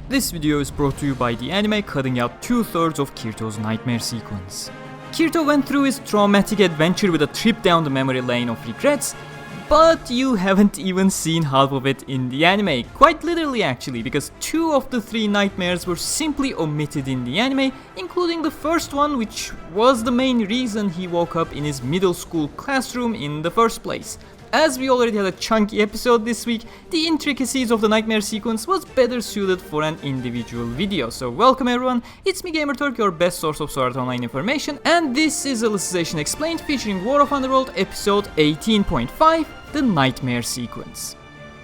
This video is brought to you by the anime cutting out 2/3 of Kirito's nightmare sequence. Kirito went through his traumatic adventure with a trip down the memory lane of regrets, but you haven't even seen half of it in the anime, quite literally actually, because 2 of the 3 nightmares were simply omitted in the anime, including the first one, which was the main reason he woke up in his middle school classroom in the first place. As we already had a chunky episode this week, the intricacies of the nightmare sequence was better suited for an individual video. So welcome everyone, it's me Gamerturk, your best source of Art Online information, and this is Alicization Explained featuring War of Underworld episode 18.5, the nightmare sequence.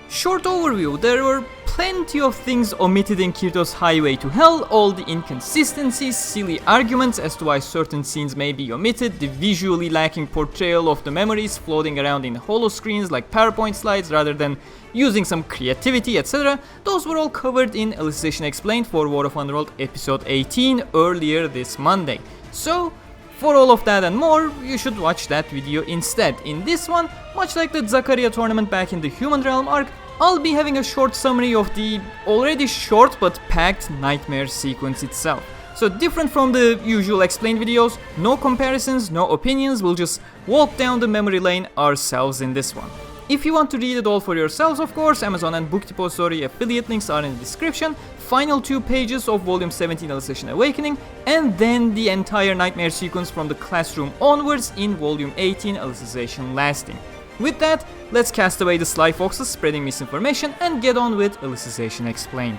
Short overview, there were plenty of things omitted in Kirito's Highway to Hell, all the inconsistencies, silly arguments as to why certain scenes may be omitted, the visually lacking portrayal of the memories floating around in holo screens like PowerPoint slides rather than using some creativity, etc. Those were all covered in Alicization Explained for War of Underworld episode 18 earlier this Monday. So, for all of that and more, you should watch that video instead. In this one, much like the Zakaria tournament back in the Human Realm arc, I'll be having a short summary of the already short but packed nightmare sequence itself. So different from the usual explained videos, no comparisons, no opinions, we'll just walk down the memory lane ourselves in this one. If you want to read it all for yourselves, of course, Amazon and Book Depository affiliate links are in the description, final 2 pages of Volume 17 Alicization Awakening, and then the entire nightmare sequence from the classroom onwards in Volume 18 Alicization Lasting. With that, let's cast away the sly foxes spreading misinformation and get on with Alicization Explained.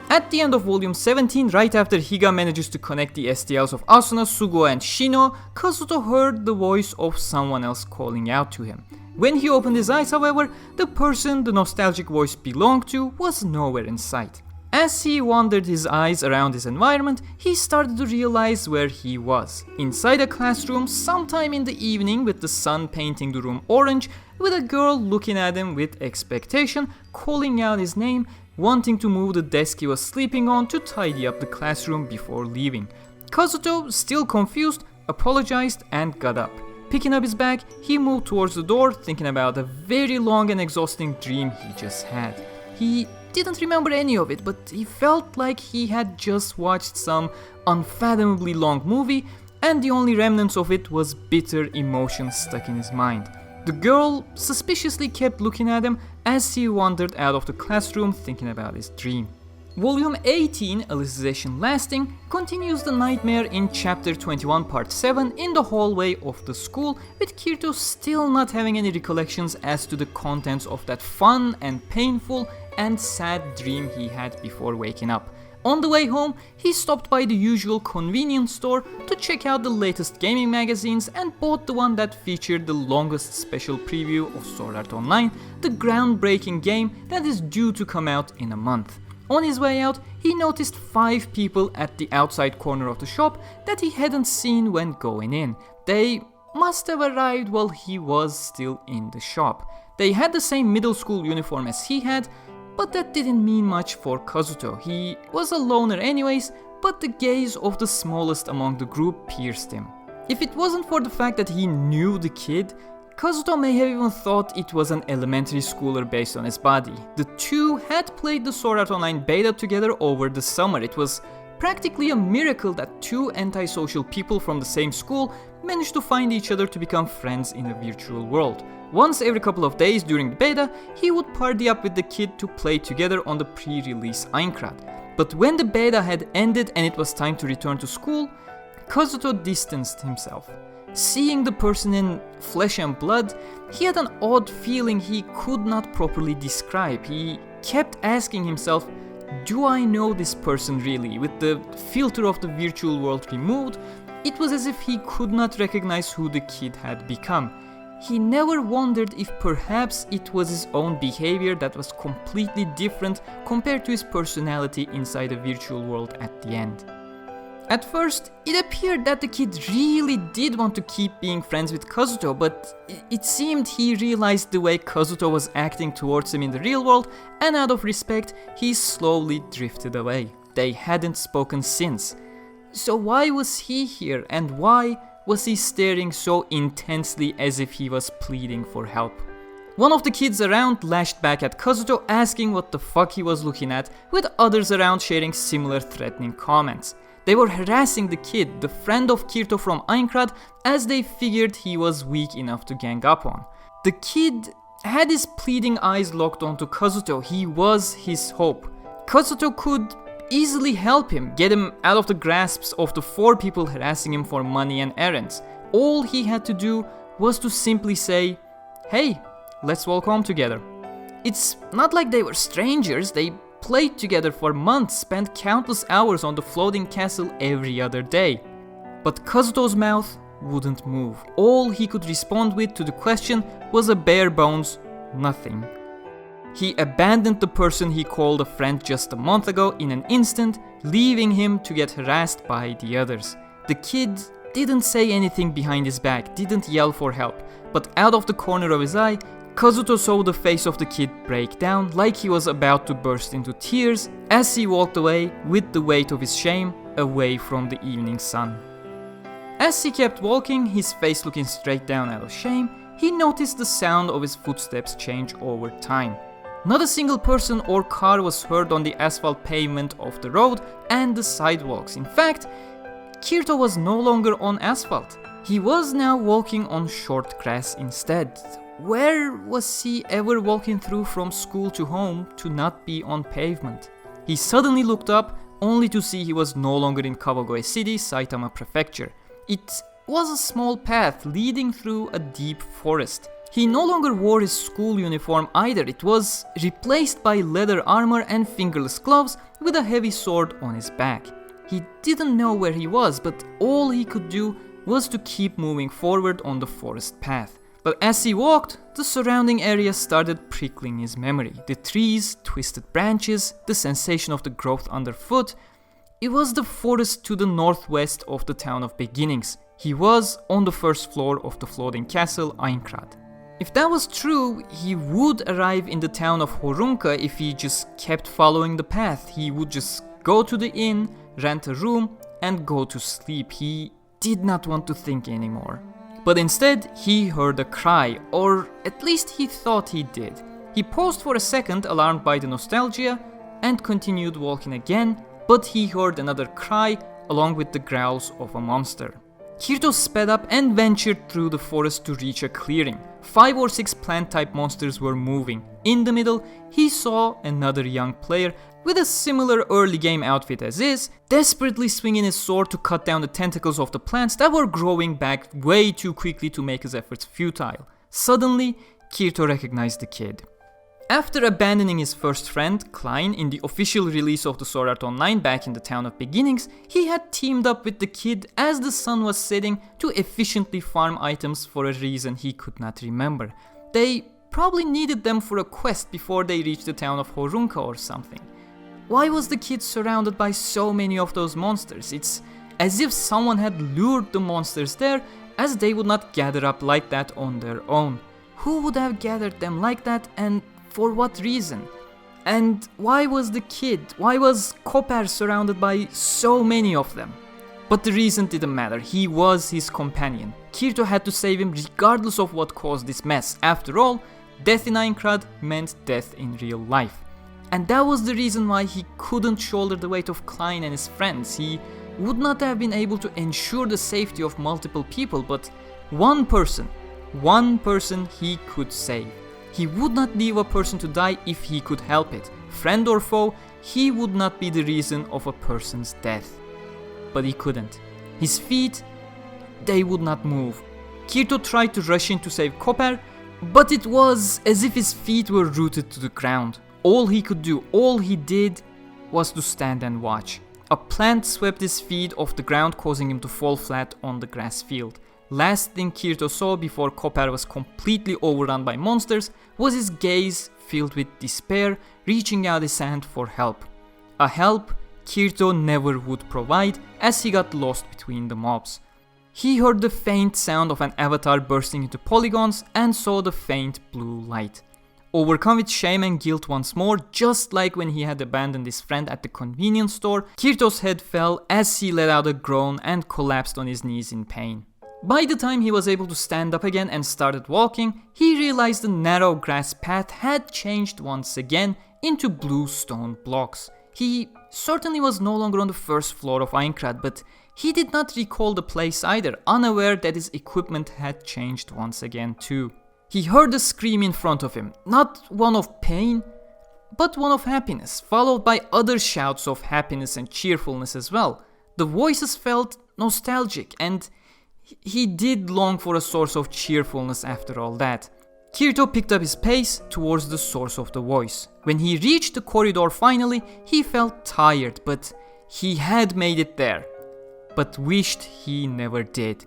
At the end of Volume 17, right after Higa manages to connect the STLs of Asuna, Sugo and Shino, Kazuto heard the voice of someone else calling out to him. When he opened his eyes, however, the person the nostalgic voice belonged to was nowhere in sight. As he wandered his eyes around his environment, he started to realize where he was. Inside a classroom, sometime in the evening with the sun painting the room orange, with a girl looking at him with expectation, calling out his name, wanting to move the desk he was sleeping on to tidy up the classroom before leaving. Kazuto, still confused, apologized and got up. Picking up his bag, he moved towards the door, thinking about a very long and exhausting dream he just had. He didn't remember any of it, but he felt like he had just watched some unfathomably long movie, and the only remnants of it was bitter emotion stuck in his mind. The girl suspiciously kept looking at him as he wandered out of the classroom thinking about his dream. Volume 18, Alicization Lasting, continues the nightmare in Chapter 21 Part 7 in the hallway of the school, with Kirito still not having any recollections as to the contents of that fun and painful and sad dream he had before waking up. On the way home, he stopped by the usual convenience store to check out the latest gaming magazines and bought the one that featured the longest special preview of Sword Art Online, the groundbreaking game that is due to come out in a month. On his way out, he noticed 5 people at the outside corner of the shop that he hadn't seen when going in. They must have arrived while he was still in the shop. They had the same middle school uniform as he had, but that didn't mean much for Kazuto. He was a loner anyways, but the gaze of the smallest among the group pierced him. If it wasn't for the fact that he knew the kid, Kazuto may have even thought it was an elementary schooler based on his body. The 2 had played the Sword Art Online beta together over the summer. It was practically a miracle that 2 antisocial people from the same school managed to find each other to become friends in a virtual world. Once every couple of days during the beta, he would party up with the kid to play together on the pre-release Aincrad. But when the beta had ended and it was time to return to school, Kazuto distanced himself. Seeing the person in flesh and blood, he had an odd feeling he could not properly describe. He kept asking himself, do I know this person really? With the filter of the virtual world removed, it was as if he could not recognize who the kid had become. He never wondered if perhaps it was his own behavior that was completely different compared to his personality inside the virtual world at the end. At first, it appeared that the kid really did want to keep being friends with Kazuto, but it seemed he realized the way Kazuto was acting towards him in the real world, and out of respect, he slowly drifted away. They hadn't spoken since. So why was he here, and why was he staring so intensely as if he was pleading for help? One of the kids around lashed back at Kazuto, asking what the fuck he was looking at, with others around sharing similar threatening comments. They were harassing the kid, the friend of Kirito from Aincrad, as they figured he was weak enough to gang up on. The kid had his pleading eyes locked onto Kazuto. He was his hope. Kazuto could easily help him, get him out of the grasps of the 4 people harassing him for money and errands. All he had to do was to simply say, "Hey, let's walk home together." It's not like they were strangers. They played together for months, spent countless hours on the floating castle every other day. But Kazuto's mouth wouldn't move. All he could respond with to the question was a bare bones nothing. He abandoned the person he called a friend just a month ago in an instant, leaving him to get harassed by the others. The kid didn't say anything behind his back, didn't yell for help, but out of the corner of his eye, Kazuto saw the face of the kid break down like he was about to burst into tears as he walked away with the weight of his shame away from the evening sun. As he kept walking, his face looking straight down out of shame, he noticed the sound of his footsteps change over time. Not a single person or car was heard on the asphalt pavement of the road and the sidewalks. In fact, Kirito was no longer on asphalt. He was now walking on short grass instead. Where was he ever walking through from school to home to not be on pavement? He suddenly looked up, only to see he was no longer in Kawagoe City, Saitama Prefecture. It was a small path leading through a deep forest. He no longer wore his school uniform either. It was replaced by leather armor and fingerless gloves with a heavy sword on his back. He didn't know where he was, but all he could do was to keep moving forward on the forest path. But as he walked, the surrounding area started prickling his memory. The trees, twisted branches, the sensation of the growth underfoot. It was the forest to the northwest of the town of Beginnings. He was on the first floor of the floating castle, Aincrad. If that was true, he would arrive in the town of Horunka if he just kept following the path. He would just go to the inn, rent a room, and go to sleep. He did not want to think anymore. But instead, he heard a cry, or at least he thought he did. He paused for a second, alarmed by the nostalgia, and continued walking again, but he heard another cry along with the growls of a monster. Kirito sped up and ventured through the forest to reach a clearing. 5 or 6 plant-type monsters were moving. In the middle, he saw another young player with a similar early game outfit as his, desperately swinging his sword to cut down the tentacles of the plants that were growing back way too quickly to make his efforts futile. Suddenly, Kirito recognized the kid. After abandoning his first friend, Klein, in the official release of the Sword Art Online back in the town of Beginnings, he had teamed up with the kid as the sun was setting to efficiently farm items for a reason he could not remember. They probably needed them for a quest before they reached the town of Horunka or something. Why was the kid surrounded by so many of those monsters? It's as if someone had lured the monsters there, as they would not gather up like that on their own. Who would have gathered them like that, and for what reason? And why was Kopar surrounded by so many of them? But the reason didn't matter. He was his companion. Kirito had to save him regardless of what caused this mess. After all, death in Aincrad meant death in real life. And that was the reason why he couldn't shoulder the weight of Klein and his friends. He would not have been able to ensure the safety of multiple people, but one person he could save. He would not leave a person to die if he could help it. Friend or foe, he would not be the reason of a person's death. But he couldn't. His feet, they would not move. Kirito tried to rush in to save Kopar, but it was as if his feet were rooted to the ground. All he could do, all he did, was to stand and watch. A plant swept his feet off the ground, causing him to fall flat on the grass field. Last thing Kirito saw before Kopar was completely overrun by monsters was his gaze filled with despair, reaching out his hand for help. A help Kirito never would provide, as he got lost between the mobs. He heard the faint sound of an avatar bursting into polygons and saw the faint blue light. Overcome with shame and guilt once more, just like when he had abandoned his friend at the convenience store, Kirito's head fell as he let out a groan and collapsed on his knees in pain. By the time he was able to stand up again and started walking, he realized the narrow grass path had changed once again into blue stone blocks. He certainly was no longer on the first floor of Aincrad, but he did not recall the place either, unaware that his equipment had changed once again too. He heard a scream in front of him, not one of pain, but one of happiness, followed by other shouts of happiness and cheerfulness as well. The voices felt nostalgic, and he did long for a source of cheerfulness after all that. Kirito picked up his pace towards the source of the voice. When he reached the corridor finally, he felt tired, but he had made it there. But wished he never did.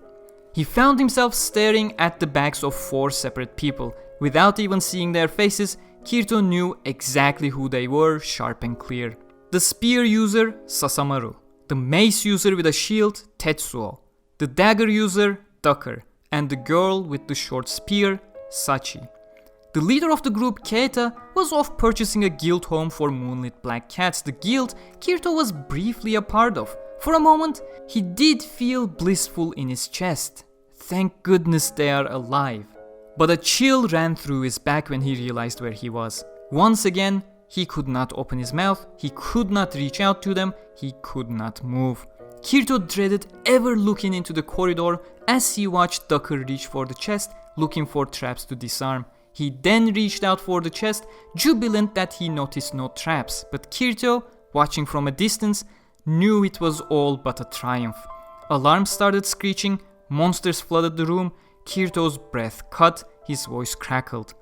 He found himself staring at the backs of 4 separate people. Without even seeing their faces, Kirito knew exactly who they were, sharp and clear. The spear user, Sasamaru. The mace user with a shield, Tetsuo. The dagger user, Ducker. And the girl with the short spear, Sachi. The leader of the group, Keita, was off purchasing a guild home for moonlit black cats, the guild Kirito was briefly a part of. For a moment, he did feel blissful in his chest. Thank goodness they are alive. But a chill ran through his back when he realized where he was. Once again, he could not open his mouth, he could not reach out to them, he could not move. Kirito dreaded ever looking into the corridor as he watched Ducker reach for the chest, looking for traps to disarm. He then reached out for the chest, jubilant that he noticed no traps, but Kirito, watching from a distance, knew it was all but a triumph. Alarms started screeching, monsters flooded the room, Kirito's breath caught, his voice crackled.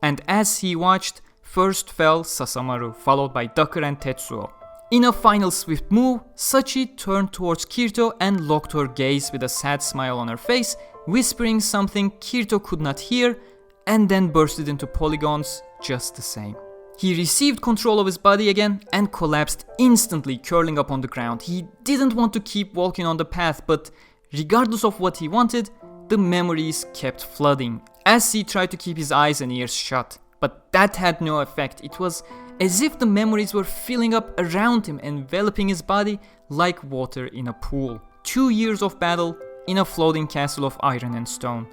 And as he watched, first fell Sasamaru, followed by Ducker and Tetsuo. In a final swift move, Sachi turned towards Kirito and locked her gaze with a sad smile on her face, whispering something Kirito could not hear, and then bursted into polygons just the same. He received control of his body again and collapsed instantly, curling up on the ground. He didn't want to keep walking on the path, but regardless of what he wanted, the memories kept flooding as he tried to keep his eyes and ears shut. But that had no effect. It was as if the memories were filling up around him, enveloping his body like water in a pool. 2 years of battle in a floating castle of iron and stone.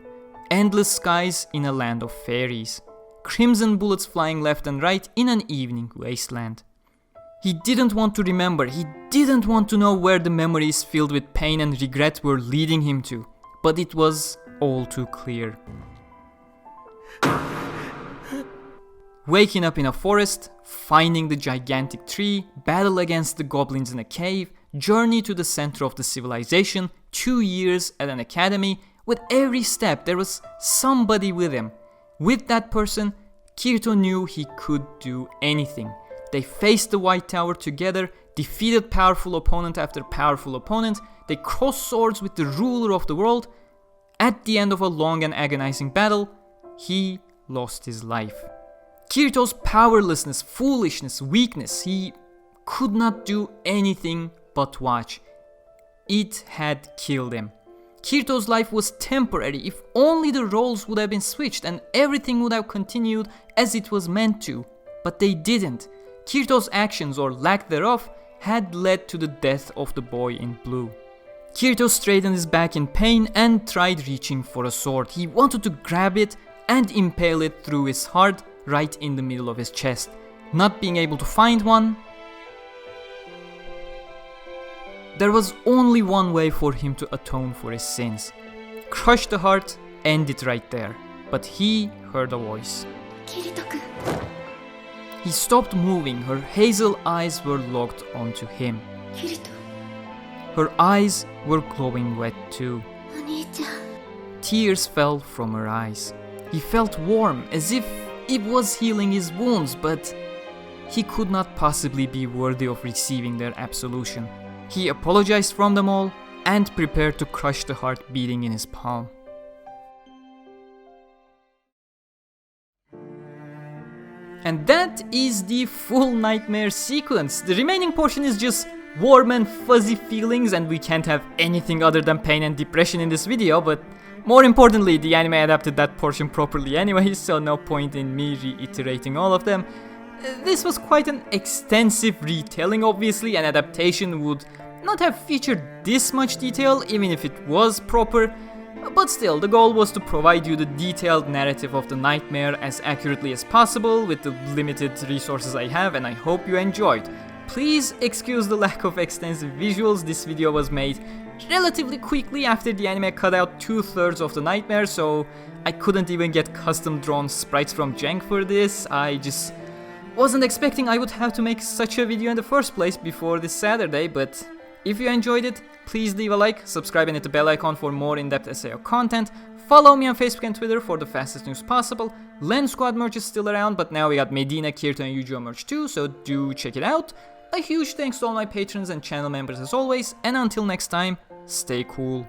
Endless skies in a land of fairies. Crimson bullets flying left and right in an evening wasteland. He didn't want to remember, he didn't want to know where the memories filled with pain and regret were leading him to, but it was all too clear. Waking up in a forest, finding the gigantic tree, battle against the goblins in a cave, journey to the center of the civilization, 2 years at an academy, with every step there was somebody with him. With that person, Kirito knew he could do anything. They faced the White Tower together, defeated powerful opponent after powerful opponent, they crossed swords with the ruler of the world. At the end of a long and agonizing battle, he lost his life. Kirito's powerlessness, foolishness, weakness, he could not do anything but watch. It had killed him. Kirito's life was temporary. If only the roles would have been switched and everything would have continued as it was meant to. But they didn't. Kirito's actions, or lack thereof, had led to the death of the boy in blue. Kirito straightened his back in pain and tried reaching for a sword. He wanted to grab it and impale it through his heart, right in the middle of his chest. Not being able to find one, there was only one way for him to atone for his sins. Crush the heart, end it right there. But he heard a voice. Kirito-kun. He stopped moving, her hazel eyes were locked onto him. Kirito. Her eyes were glowing wet too. Oni-chan. Tears fell from her eyes. He felt warm, as if it was healing his wounds, but he could not possibly be worthy of receiving their absolution. He apologized from them all and prepared to crush the heart beating in his palm. And that is the full nightmare sequence. The remaining portion is just warm and fuzzy feelings, and we can't have anything other than pain and depression in this video, but more importantly, the anime adapted that portion properly anyway, so no point in me reiterating all of them. This was quite an extensive retelling. Obviously, an adaptation would not have featured this much detail, even if it was proper. But still, the goal was to provide you the detailed narrative of the nightmare as accurately as possible with the limited resources I have, and I hope you enjoyed. Please excuse the lack of extensive visuals. This video was made relatively quickly after the anime cut out 2/3 of the nightmare, so I couldn't even get custom drawn sprites from Jank for this. I just wasn't expecting I would have to make such a video in the first place before this Saturday, but if you enjoyed it, please leave a like, subscribe and hit the bell icon for more in-depth SAO content. Follow me on Facebook and Twitter for the fastest news possible. Len Squad merch is still around, but now we got Medina, Kirito and Yu-Gi-Oh merch too, so do check it out. A huge thanks to all my patrons and channel members as always, and until next time, stay cool.